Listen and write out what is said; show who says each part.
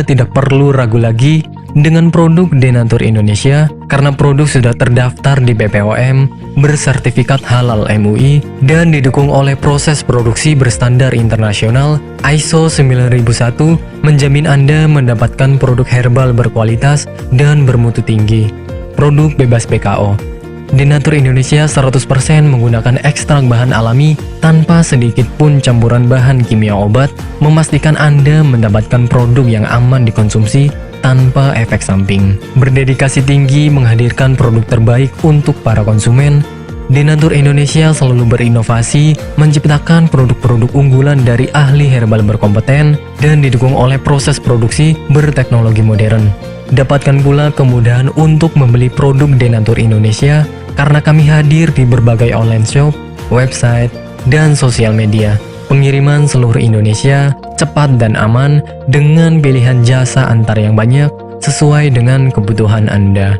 Speaker 1: Anda tidak perlu ragu lagi dengan produk Denatur Indonesia karena produk sudah terdaftar di BPOM, bersertifikat halal MUI, dan didukung oleh proses produksi berstandar internasional ISO 9001, menjamin Anda mendapatkan produk herbal berkualitas dan bermutu tinggi. Produk bebas PKO. Denatur Indonesia 100% menggunakan ekstrak bahan alami tanpa sedikit pun campuran bahan kimia obat, memastikan Anda mendapatkan produk yang aman dikonsumsi tanpa efek samping. Berdedikasi tinggi menghadirkan produk terbaik untuk para konsumen, Denatur Indonesia selalu berinovasi, menciptakan produk-produk unggulan dari ahli herbal berkompeten dan didukung oleh proses produksi berteknologi modern. Dapatkan pula kemudahan untuk membeli produk Denatur Indonesia karena kami hadir di berbagai online shop, website, dan sosial media. Pengiriman seluruh Indonesia cepat dan aman dengan pilihan jasa antar yang banyak sesuai dengan kebutuhan Anda.